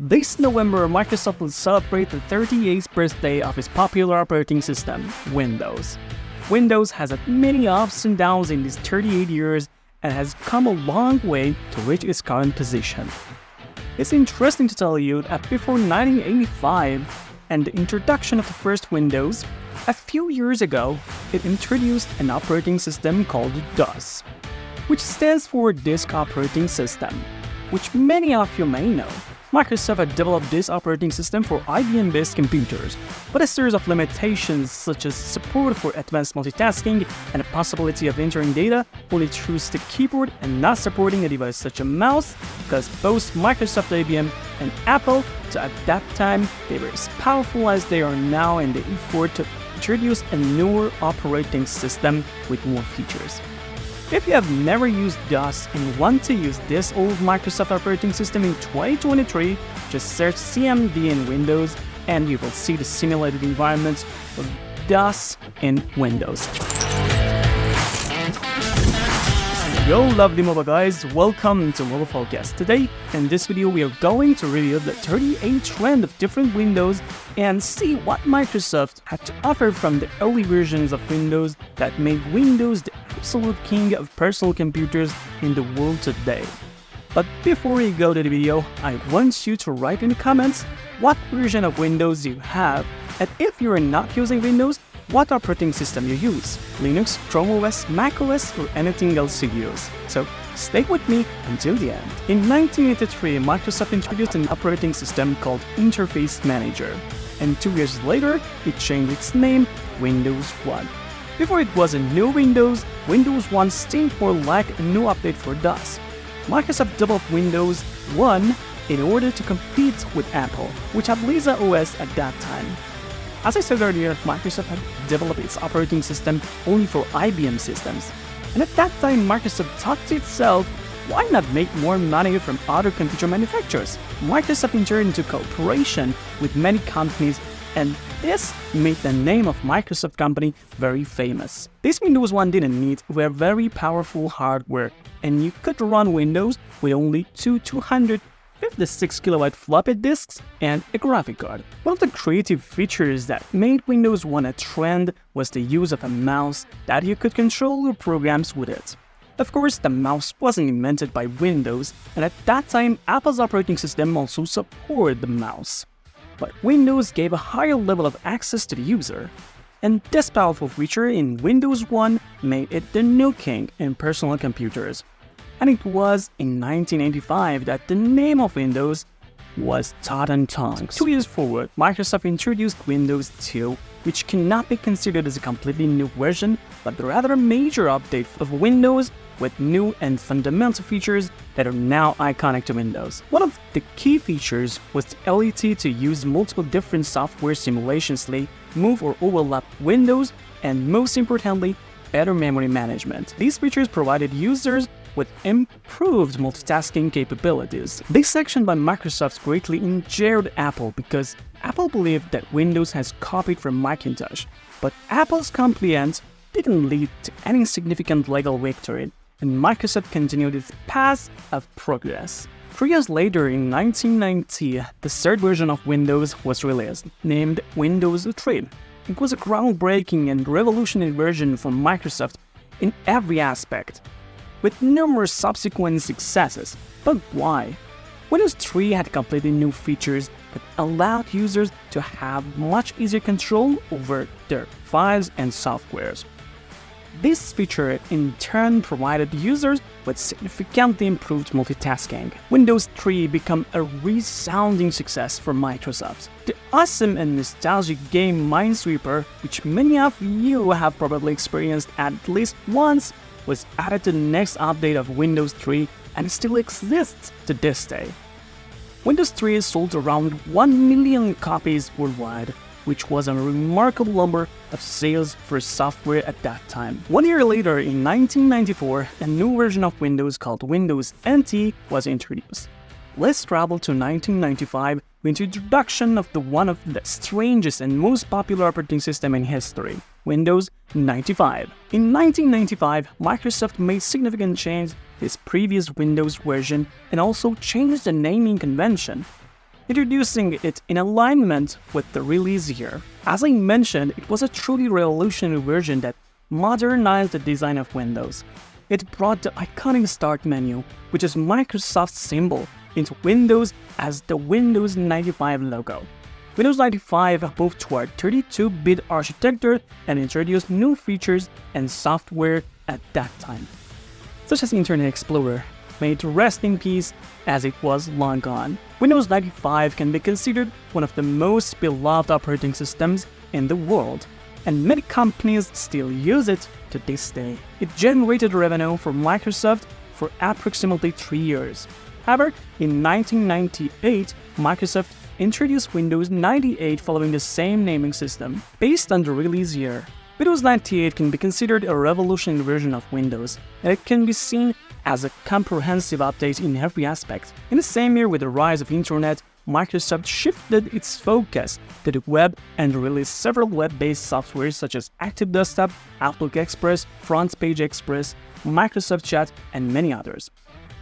This November, Microsoft will celebrate the 38th birthday of its popular operating system, Windows. Windows has had many ups and downs in these 38 years and has come a long way to reach its current position. It's interesting to tell you that before 1985 and the introduction of the first Windows, a few years ago, it introduced an operating system called DOS, which stands for Disk Operating System, which many of you may know. Microsoft had developed this operating system for IBM-based computers, but a series of limitations such as support for advanced multitasking and the possibility of entering data only through the keyboard and not supporting a device such as a mouse, because both Microsoft, IBM, and Apple, so at that time, they were as powerful as they are now in the effort to introduce a newer operating system with more features. If you have never used DOS and want to use this old Microsoft operating system in 2023, just search CMD in Windows and you will see the simulated environments of DOS in Windows. Yo lovely mobile guys, welcome to Mobile Focus. Today in this video we are going to review the 38 trend of different Windows and see what Microsoft had to offer from the early versions of Windows that made Windows the absolute king of personal computers in the world today. But before we go to the video, I want you to write in the comments what version of Windows you have, and if you are not using Windows, what operating system you use, Linux, Chrome OS, Mac OS, or anything else you use. So stay with me until the end. In 1983, Microsoft introduced an operating system called Interface Manager, and 2 years later, it changed its name Windows 1. Before it was a new Windows, Windows 1 seemed more like a new update for DOS. Microsoft developed Windows 1 in order to compete with Apple, which had Lisa OS at that time. As I said earlier, Microsoft had developed its operating system only for IBM systems. And at that time, Microsoft thought to itself, why not make more money from other computer manufacturers? Microsoft entered into cooperation with many companies, and this made the name of Microsoft company very famous. This Windows 1 didn't need very powerful hardware, and you could run Windows with only two 256 kilobyte floppy disks and a graphic card. One of the creative features that made Windows 1 a trend was the use of a mouse that you could control your programs with it. Of course, the mouse wasn't invented by Windows, and at that time, Apple's operating system also supported the mouse. But Windows gave a higher level of access to the user, and this powerful feature in Windows 1 made it the new king in personal computers. And it was in 1985 that the name of Windows was Todd and Tongs. 2 years forward, Microsoft introduced Windows 2, which cannot be considered as a completely new version, but rather a major update of Windows with new and fundamental features that are now iconic to Windows. One of the key features was the ability to use multiple different software simulationally, move or overlap windows, and most importantly, better memory management. These features provided users with improved multitasking capabilities. This section by Microsoft greatly injured Apple because Apple believed that Windows has copied from Macintosh, but Apple's compliance didn't lead to any significant legal victory, and Microsoft continued its path of progress. 3 years later, in 1990, the third version of Windows was released, named Windows 3. It was a groundbreaking and revolutionary version from Microsoft in every aspect, with numerous subsequent successes. But why? Windows 3 had completely new features that allowed users to have much easier control over their files and softwares. This feature in turn provided users with significantly improved multitasking. Windows 3 became a resounding success for Microsoft. The awesome and nostalgic game Minesweeper, which many of you have probably experienced at least once, was added to the next update of Windows 3 and still exists to this day. Windows 3 sold around 1 million copies worldwide, which was a remarkable number of sales for software at that time. 1 year later, in 1994, a new version of Windows called Windows NT was introduced. Let's travel to 1995 with the introduction of one of the strangest and most popular operating system in history, Windows 95. In 1995, Microsoft made significant change to its previous Windows version and also changed the naming convention. introducing it in alignment with the release year. As I mentioned, it was a truly revolutionary version that modernized the design of Windows. It brought the iconic Start menu, which is Microsoft's symbol, into Windows as the Windows 95 logo. Windows 95 moved toward 32-bit architecture and introduced new features and software at that time, such as Internet Explorer, made to rest in peace as it was long gone. Windows 95 can be considered one of the most beloved operating systems in the world, and many companies still use it to this day. It generated revenue for Microsoft for approximately 3 years. However, in 1998, Microsoft introduced Windows 98 following the same naming system. Based on the release year, Windows 98 can be considered a revolutionary version of Windows, and it can be seen as a comprehensive update in every aspect. In the same year, with the rise of Internet, Microsoft shifted its focus to the web and released several web-based softwares such as Active Desktop, Outlook Express, Front Page Express, Microsoft Chat, and many others.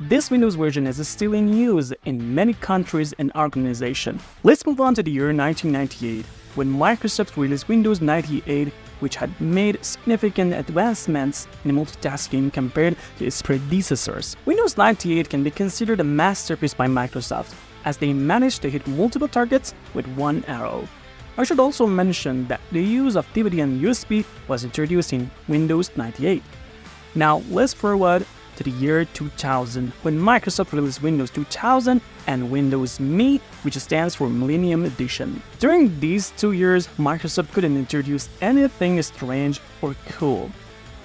This Windows version is still in use in many countries and organizations. Let's move on to the year 1998, when Microsoft released Windows 98, which had made significant advancements in multitasking compared to its predecessors. Windows 98 can be considered a masterpiece by Microsoft, as they managed to hit multiple targets with one arrow. I should also mention that the use of DVD and USB was introduced in Windows 98. Now let's forward to the year 2000, when Microsoft released Windows 2000 and Windows Me, which stands for Millennium Edition. During these 2 years, Microsoft couldn't introduce anything strange or cool.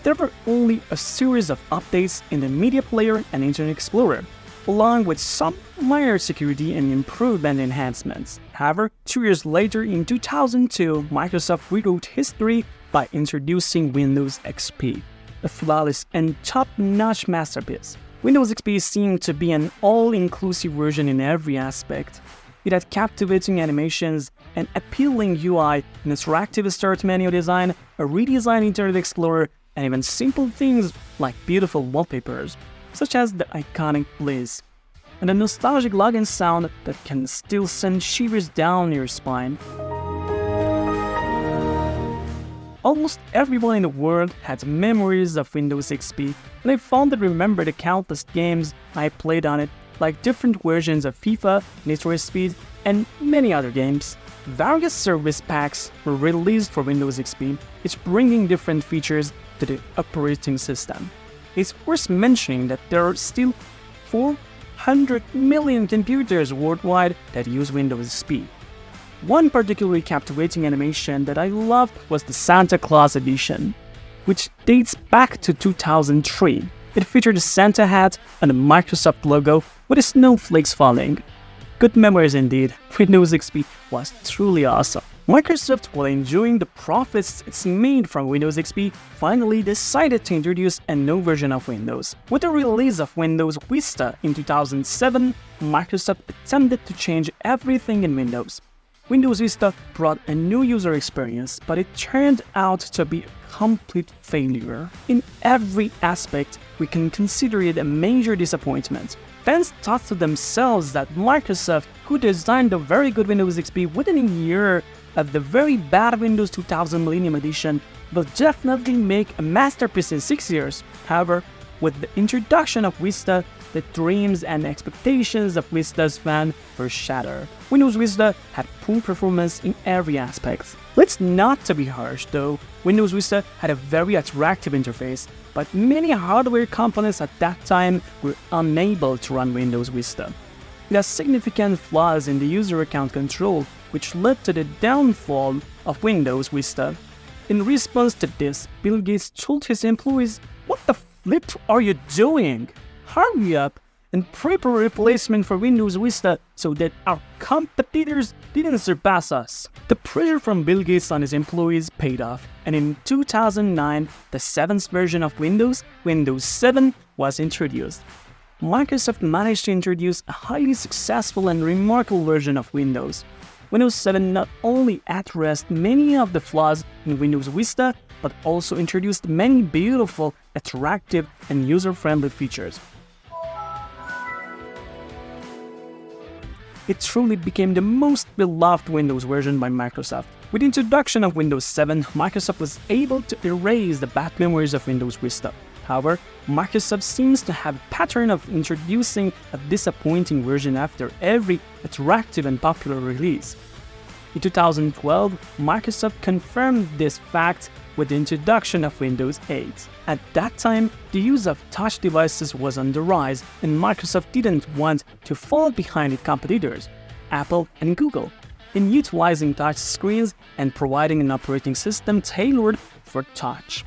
There were only a series of updates in the Media Player and Internet Explorer, along with some minor security and improvement enhancements. However, 2 years later, in 2002, Microsoft rewrote history by introducing Windows XP, a flawless and top-notch masterpiece. Windows XP seemed to be an all-inclusive version in every aspect. It had captivating animations, an appealing UI, an interactive start menu design, a redesigned Internet Explorer, and even simple things like beautiful wallpapers, such as the iconic Bliss, and a nostalgic login sound that can still send shivers down your spine. Almost everyone in the world had memories of Windows XP, and I fondly remember the countless games I played on it, like different versions of FIFA, Need for Speed, and many other games. Various service packs were released for Windows XP, each bringing different features to the operating system. It's worth mentioning that there are still 400 million computers worldwide that use Windows XP. One particularly captivating animation that I loved was the Santa Claus edition, which dates back to 2003. It featured a Santa hat and a Microsoft logo with the snowflakes falling. Good memories indeed. Windows XP was truly awesome. Microsoft, while enjoying the profits it's made from Windows XP, finally decided to introduce a new version of Windows. With the release of Windows Vista in 2007, Microsoft attempted to change everything in Windows. Windows Vista brought a new user experience, but it turned out to be a complete failure. In every aspect, we can consider it a major disappointment. Fans thought to themselves that Microsoft, who designed a very good Windows XP within a year of the very bad Windows 2000 Millennium Edition, will definitely make a masterpiece in 6 years. However, with the introduction of Vista, the dreams and expectations of Vista's fans were shattered. Windows Vista had poor performance in every aspect. Let's not to be harsh though, Windows Vista had a very attractive interface, but many hardware components at that time were unable to run Windows Vista. It has significant flaws in the user account control, which led to the downfall of Windows Vista. In response to this, Bill Gates told his employees, "What the flip are you doing? Hurry up and prepare a replacement for Windows Vista so that our competitors didn't surpass us." The pressure from Bill Gates on his employees paid off, and in 2009, the 7th version of Windows, Windows 7, was introduced. Microsoft managed to introduce a highly successful and remarkable version of Windows. Windows 7 not only addressed many of the flaws in Windows Vista, but also introduced many beautiful, attractive, and user-friendly features. it truly became the most beloved Windows version by Microsoft. With the introduction of Windows 7, Microsoft was able to erase the bad memories of Windows Vista. However, Microsoft seems to have a pattern of introducing a disappointing version after every attractive and popular release. In 2012, Microsoft confirmed this fact with the introduction of Windows 8. At that time, the use of touch devices was on the rise, and Microsoft didn't want to fall behind its competitors, Apple and Google, in utilizing touch screens and providing an operating system tailored for touch.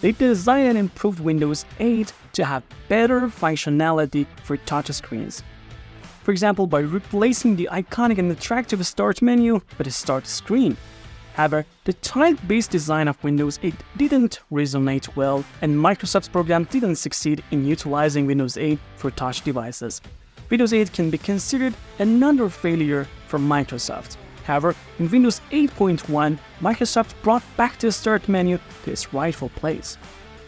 They designed and improved Windows 8 to have better functionality for touch screens. For example, by replacing the iconic and attractive Start menu with a Start screen. However, the type-based design of Windows 8 didn't resonate well, and Microsoft's program didn't succeed in utilizing Windows 8 for touch devices. Windows 8 can be considered another failure for Microsoft. However, in Windows 8.1, Microsoft brought back the Start menu to its rightful place.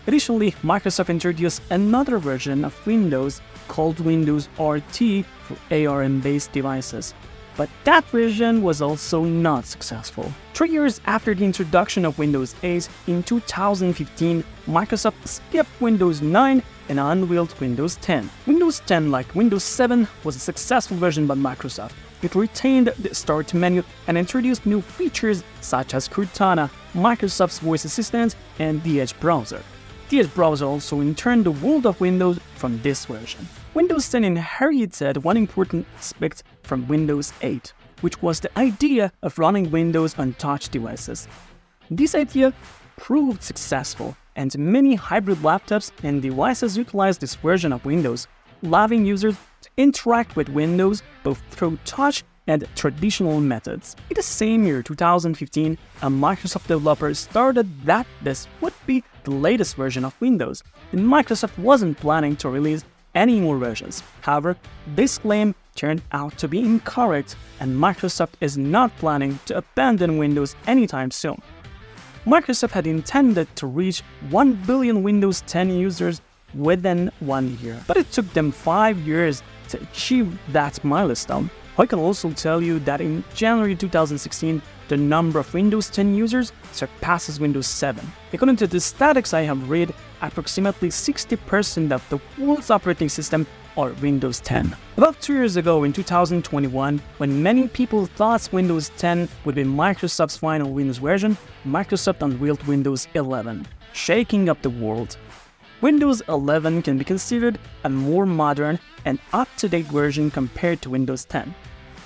Additionally, Microsoft introduced another version of Windows called Windows RT for ARM-based devices, but that version was also not successful. 3 years after the introduction of Windows 8, in 2015, Microsoft skipped Windows 9 and unveiled Windows 10. Windows 10, like Windows 7, was a successful version by Microsoft. It retained the Start menu and introduced new features such as Cortana, Microsoft's voice assistant, and the Edge browser. The Edge browser also in turn the world of Windows from this version. Windows 10 inherited one important aspect from Windows 8, which was the idea of running Windows on touch devices. This idea proved successful, and many hybrid laptops and devices utilize this version of Windows, allowing users to interact with Windows both through touch and traditional methods. In the same year, 2015, a Microsoft developer started that this would be the latest version of Windows, and Microsoft wasn't planning to release any more versions. However, this claim turned out to be incorrect, and Microsoft is not planning to abandon Windows anytime soon. Microsoft had intended to reach 1 billion Windows 10 users within 1 year, but it took them 5 years to achieve that milestone. I can also tell you that in January 2016, the number of Windows 10 users surpasses Windows 7. According to the statistics I have read, approximately 60% of the world's operating system are Windows 10. About 2 years ago in 2021, when many people thought Windows 10 would be Microsoft's final Windows version, Microsoft unveiled Windows 11, shaking up the world. Windows 11 can be considered a more modern and up-to-date version compared to Windows 10.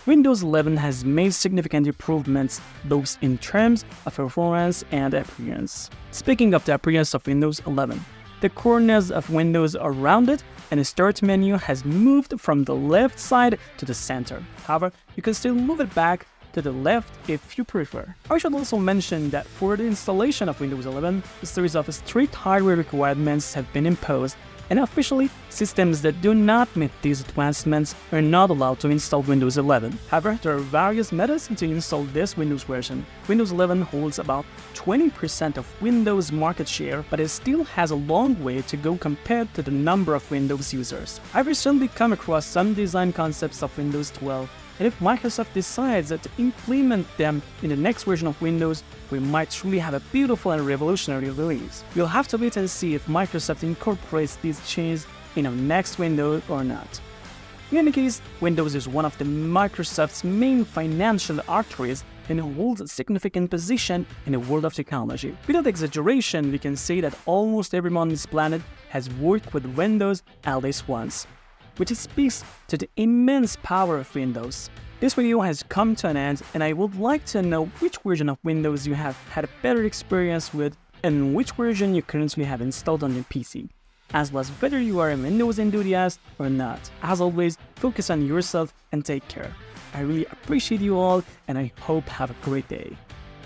Windows 11 has made significant improvements both in terms of performance and appearance. Speaking of the appearance of Windows 11, the corners of Windows are rounded and the Start menu has moved from the left side to the center. However, you can still move it back to the left if you prefer. I should also mention that for the installation of Windows 11, a series of strict hardware requirements have been imposed, and officially, systems that do not meet these advancements are not allowed to install Windows 11. However, there are various methods to install this Windows version. Windows 11 holds about 20% of Windows market share, but it still has a long way to go compared to the number of Windows users. I've recently come across some design concepts of Windows 12, and if Microsoft decides to implement them in the next version of Windows, we might truly have a beautiful and revolutionary release. We'll have to wait and see if Microsoft incorporates these changes in our next Windows or not. In any case, Windows is one of the Microsoft's main financial arteries and holds a significant position in the world of technology. Without exaggeration, we can say that almost everyone on this planet has worked with Windows at least once, which speaks to the immense power of Windows. This video has come to an end, and I would like to know which version of Windows you have had a better experience with and which version you currently have installed on your PC, as well as whether you are a Windows enthusiast or not. As always, focus on yourself and take care. I really appreciate you all, and I hope have a great day.